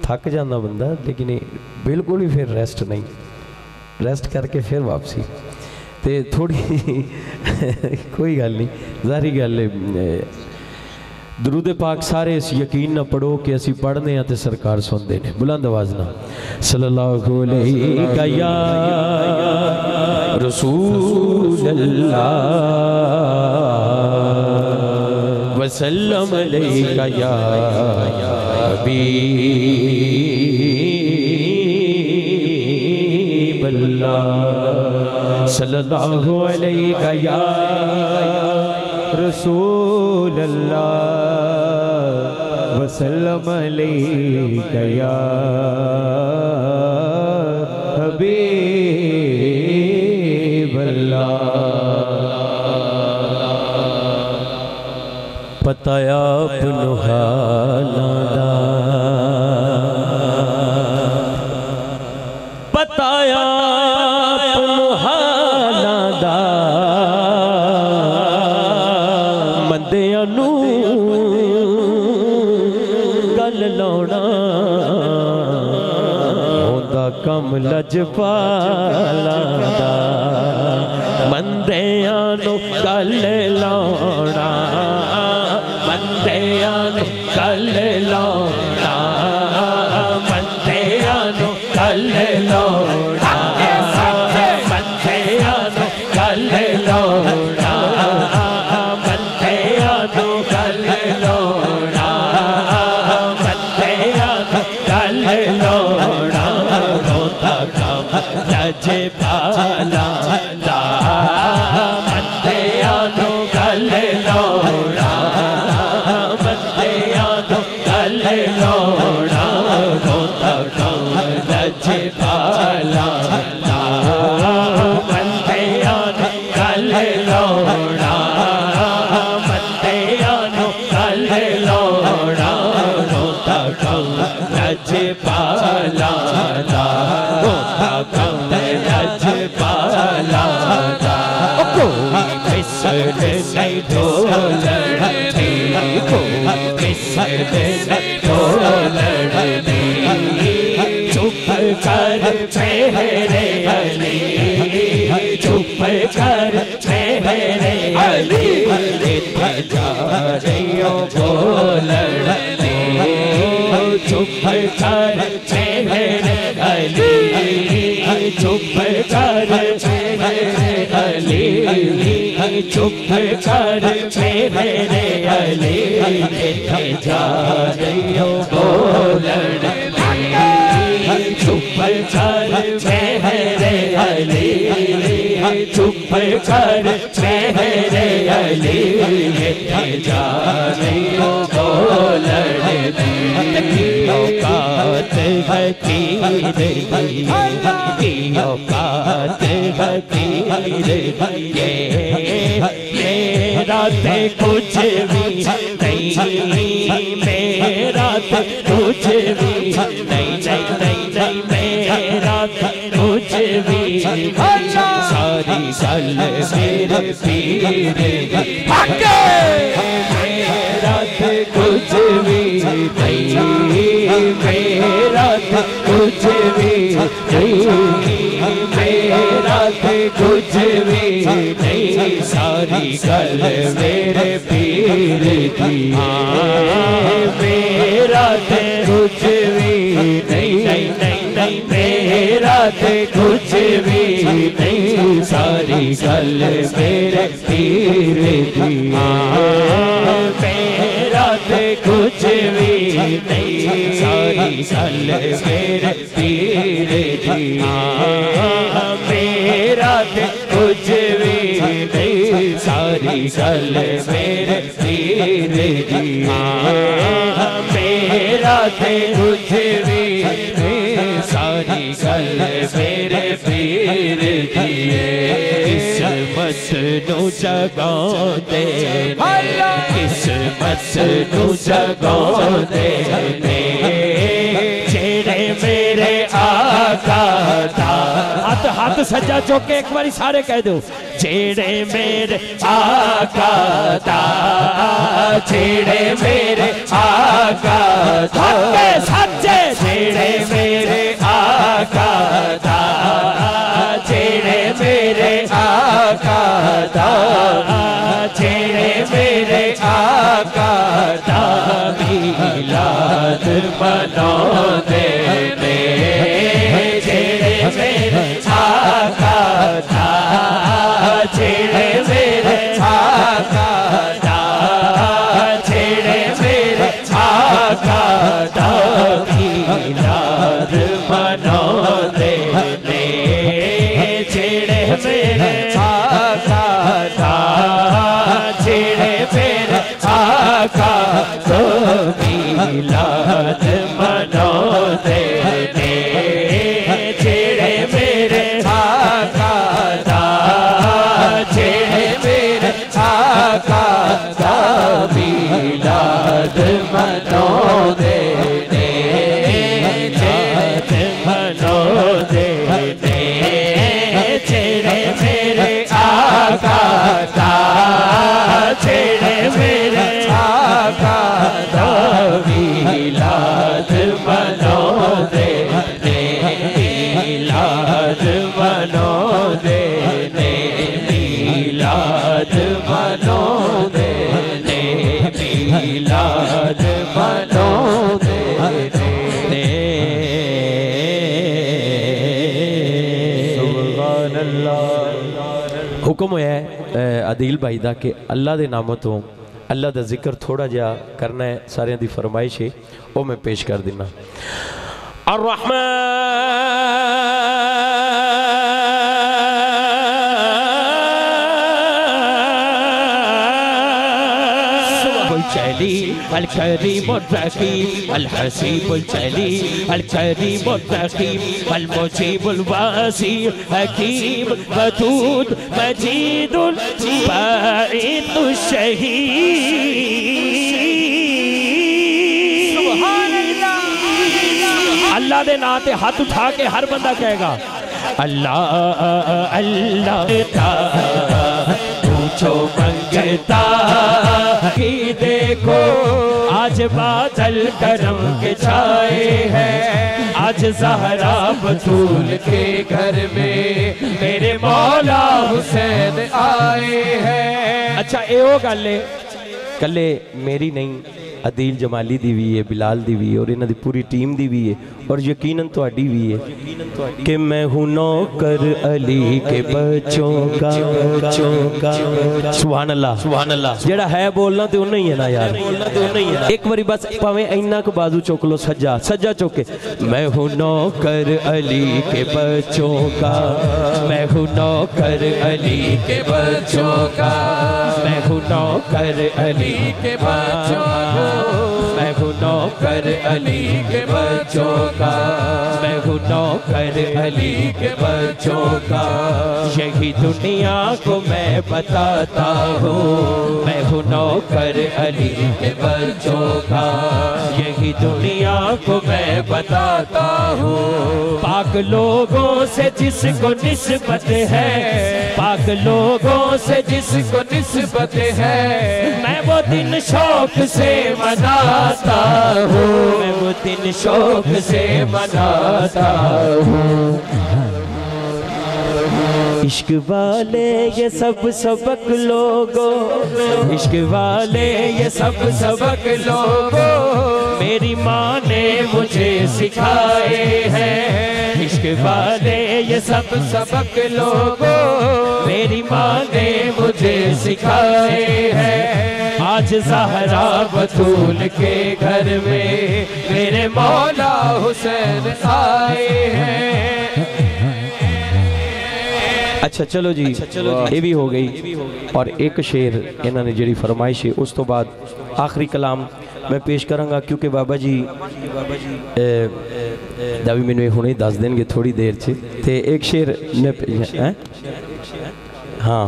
थक जाता बंदा, लेकिन बिल्कुल ही फिर रेस्ट नहीं, रेस्ट करके फिर वापसी। तो थोड़ी कोई गल नहीं, जारी गल है। दरूद पाक सारे इस यकीन ना पढ़ो कि असी पढ़ने हैं तो सरकार सुनते हैं। बुलंद आवाज ना सल्लल्लाहु अलैहि या रसूल अल्लाह वसल्लम अलैका या हबीब अल्लाह सल्लल्लाहु अलैका या रसूल अल्लाह वसल्लम अलैका या हबीब अल्लाह। पताया अपनो हालां दा, पताया अपनो हालां दा, मंदियां नू गल लाउणा होंदा कम लजपालां दा, मंदियां नू गल लाउणा, मंदियां नू गल लाउणा, मंदियां नू गल लाउणा, मंदियां नू गल लाउणा, मंदियां नू गल लाउणा, मंदियां नू गल लाउणा, रोता कम लजे पाला दा, मंदियां नू गल लाउणा, मंदियां नू गल लाउणा, रोता कम लजे पाला दा, मंदियां नू गल लाउणा, मंदियां नू गल लाउणा, रोता कम लजे पाला दा, रोता कम लजे पाला दा। कोई फिसल नहीं ढोलती, कोई फिसल नहीं ढोलती, चुप कर मेरे अली, चुप कर मेरे अली, इतने जा रही हो बोलती, चुप कर मेरे अली, चुप कर मेरे अली, चुप कर मेरे अली, इतने जा रही हो बोलती, चुप कर मेरे अली, चुप कर मेरे अली, इतने जा रही हो बोलती, औकात हकीर की औकात हकीर ये मेरा ते कुछ भी नहीं, मेरा ते कुछ भी नहीं, नहीं नहीं नहीं मेरा ते कुछ भी नहीं, सारी गल मेरे पीर मेरा ते कुछ भी नहीं, मेरा ते कुछ भी नहीं, मेरा ते कुछ भी नहीं, सारी गल मेरे पीर की, मेरा ते कुछ भी नहीं, नहीं नहीं नहीं मेरा ते कुछ भी नहीं, सारी गल मेरे पीर की, मेरा ते कुछ भी नहीं, सारी गल मेरे पीर की, मेरा ते कुछ भी नहीं, सारी गल मेरे पीर की, मेरा ते कुछ भी नहीं, सारी गल मेरे पीर की। किस्मत नू जगांदे किस्मत नू जगांदे जेड़े मेरे आका दा, हाथ हाथ सज्जा चौके एक बारी सारे कह दो, जेड़े मेरे आका दा, जेड़े मेरे आका दा, सच्चे मनाते ने जेड़े मेरे आका दा जेड़े मेरे आका दा जेड़े मेरे आका दा मिलाद मनाते ने जेड़े मेरे आका दा जेड़े मेरे आका तो मिलाद मनाते ने जेड़े मेरे आका दा जेड़े मेरे आका दा मिलाद मनाते ने जेड़े मनाते ने जेड़े मेरे आका दा जेड़े मेरे आका दा मिलाद मनाते ने मिलाद मनाते ने मिलाद मनाते ने मिलाद मनाते ने। सुभान अल्लाह। हुक्म होया है आदिल भाई दा कि अल्लाह दे नामों तो अल्लाह दा जिक्र थोड़ा जिहा करना है, सारियां दी फरमाइश है, वो मैं पेश कर देना। अल करीम रहीम अल हसीब अल जलील अल करीम रहीम अल मुजीब अल वासी हकीम वदूद मजीद बाइद शहीद। सुभान अल्लाह। अल्लाह दे नाम ते हाथ उठा के हर बंदा कहेगा अल्लाह अल्लाह पूछो मंगता कि देखो आज बादल करम के छाए हैं, आज ज़हरा बतूल के घर में मेरे मौला हुसैन आए हैं। अच्छा ये वो गल है कल्ले मेरी नहीं, अदील जमाली दी भी है, बिलाल दी भी है और इन्हां दी पूरी टीम दी भी है और यकीनन तुहाडी भी है कि मैं हूं नौकर अली के बच्चों का। सुभान अल्लाह सुभान अल्लाह। जेड़ा है बोलना तो उन्ना ही है ना यार, बोलना तो उन्ना ही है ना। एक बारी बस भावें इन्ना को बाजू चुक लो, सज्जा सज्जा चुक के मैं हूं नौकर अली के बच्चों का, मैं हूं नौकर अली के बच्चों का, मैं हूं नौकर अली के बच्चों का, मैं हूं नौकर अली के बच्चों का, मैं हूं नौकर अली के बच्चों का। यही दुनिया को मैं बताता हूँ, मैं हूं नौकर अली के बच्चों का, यही दुनिया को मैं बताता हूँ। पाक लोगों से जिसको निस्बत है, पाक लोगों से जिसको निस्बत है, मैं वो दिन शौक से मनाता हूँ, मैं वो दिन शौक से मनाता हूँ। इश्क वाले ये सब सबक लोगों, इश्क वाले ये सब सबक लोगों, मेरी माँ ने मुझे सिखाए हैं। इश्क वाले ये सब सबक लोगों, मेरी माँ ने मुझे सिखाए हैं। आज ज़हरा बतूल के घर में मेरे मौला हुसैन आए हैं। अच्छा चलो जी, ये भी हो गई और एक शेर इन्होंने जी फरमाइश है, उस तो बाद आखिरी कलाम मैं पेश करांगा क्योंकि बाबा जी भी मैंने हुणे दस देंगे थोड़ी देर से। ते एक शेर ने हाँ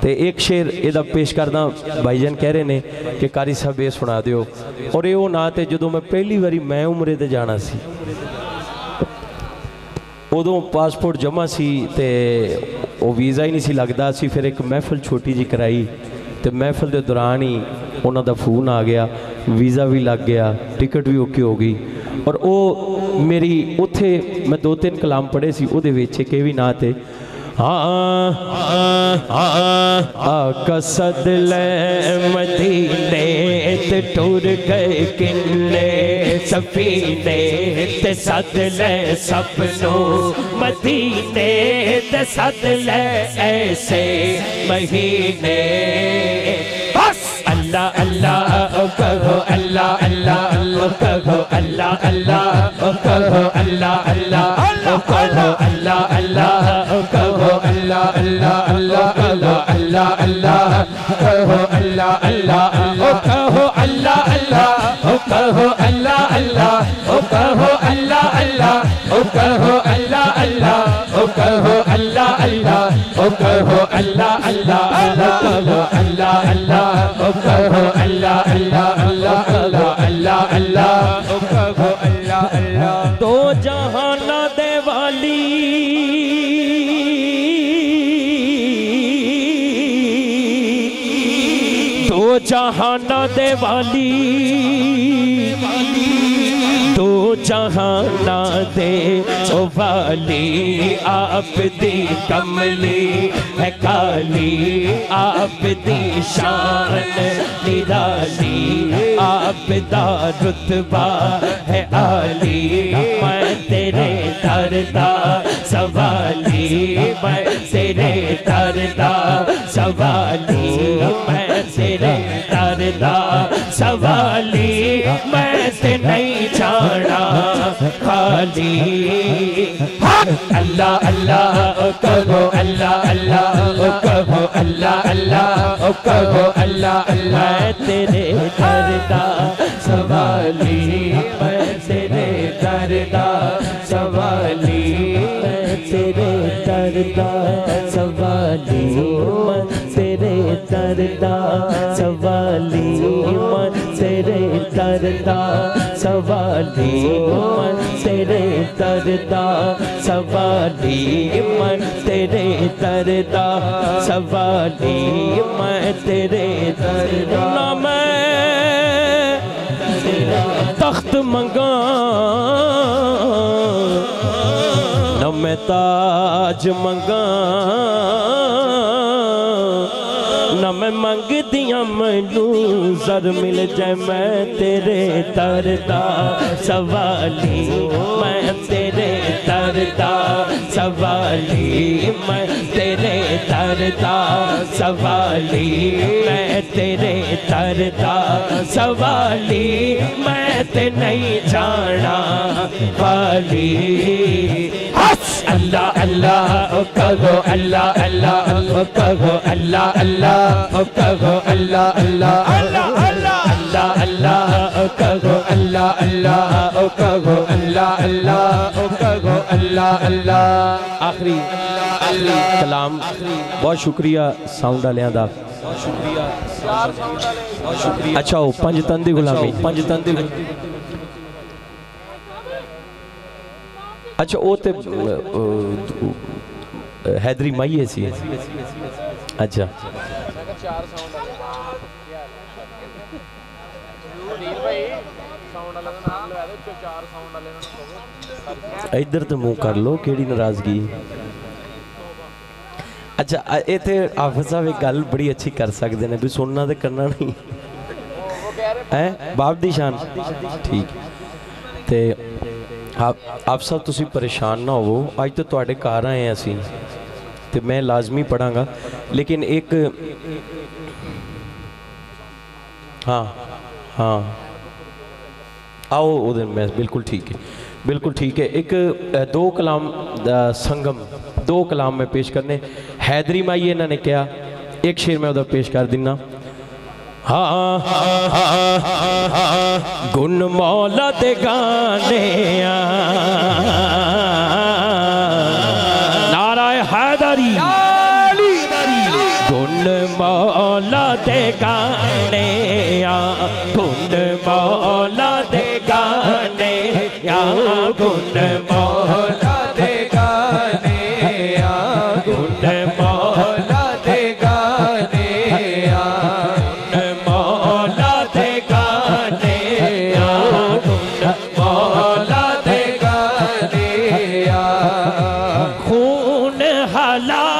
तो एक शेर इहदा पेश करदा, भाईजान कह रहे ने कि कारी साहब ये सुना दिओ। और ये ना तो जो मैं पहली बारी मैं उमरे ते जाना सी, उदों पासपोर्ट जमा सी ते वो वीज़ा ही नहीं सी लगता सी। फिर एक महफिल छोटी जी कराई तो महफिल के दौरान ही उन्हों का फोन आ गया, वीज़ा भी लग गया, टिकट भी ओके हो गई। और वो मेरी उत्थे मैं 2-3 कलाम पढ़े सी, उहदे विच एक भी ना थे आका सदले मदीने ते टुर गए किले सफीने ते सदले सपनो मदीने ते सदले ऐसे महीने बस अल्लाह अल्लाह कहो अल्लाह अल्लाह कहो अल्लाह अल्लाह कहो अल्लाह अल्लाह कहो अल्लाह अल्लाह कहो अल्लाह अल्लाह अल्लाह अल्लाह अल्लाह कहो अल्लाह अल्लाह कहो अल्लाह अल्लाह कहो अल्लाह अल्लाह कहो अल्लाह अल्लाह कहो अल्लाह अल्लाह कहो अल्लाह अल्लाह कहो अल्लाह अल्लाह कहो अल्लाह अल्लाह कहो अल्लाह अल्लाह अल्लाह अल्लाह कहो अल्लाह अल्लाह दो जहाना दे वाली दो जहाना दे वाली दो जहाना दे ओ वाली आप दी कमली है काली आप दी शान निराली आप दा रुतबा है आली मैं तेरे दरदा सवाली मैं तेरे दरदा सवाली मैं तेरे दरदा सवाली मैं से नहीं जाना खाली अल्लाह अल्लाह कहो अल्लाह अल्लाह कहो अल्लाह अल्लाह कहो अल्लाह अल्लाह तेरे दरदा सवाली मैं तेरे दरदा सवाली मैं तेरे दरदा सवाली मैं तेरे दरदा सवाली मैं तेरे दरदा सवाली मन तेरे दरदा सवाली मन तेरे दरदा सवाली मैं तेरे दरदा ना मैं तख्त मंगा न मैं ताज मंगा न मैं मंगदियां मैनू जर मिल जाए मैं तेरे दरदा सवाली मैं तेरे दरदा सवाली मैं तेरे दरदा सवाली मैं तेरे दरदा सवाली मैं ते नहीं जाना वाली अल्लाह अल्लाह कहो अल्लाह अल्लाह कहो अल्लाह अल्लाह कहो अल्लाह अल्लाह अल्लाह अल्लाह अल्लाह कहो अल्लाह अल्लाह कहो अल्लाह अल्लाह कहो अल्लाह अल्लाह आखिरी कलाम बहुत शुक्रिया साउंड वालियां दा अच्छा ओ पंज तन दी गुलामी पंज तन दी अच्छा वो तो हैदरी माइए सी अच्छा इधर तो मुँह कर लो केड़ी नाराजगी अच्छा इतने हाफिज साहब एक गल बड़ी अच्छी कर सकते हैं भी सुनना तो करना नहीं है बाप दी शान ठीक ते आप सब तुसी परेशान ना हो अज तो तुहाडे घर आए हैं असी तो मैं लाजमी पढ़ांगा लेकिन एक हाँ हाँ आओ वो दिन मैं बिल्कुल ठीक है एक दो कलाम संगम दो कलाम में पेश करने हैदरी माई इन्होंने क्या एक शेर मैं उधर पेश कर दिना गुण मौला दे गाने नाराय हैदरी गुण मौला दे गाने गुण मौला दे गाने गुण मौला दे गाने गुण मौला दे गाने खून हला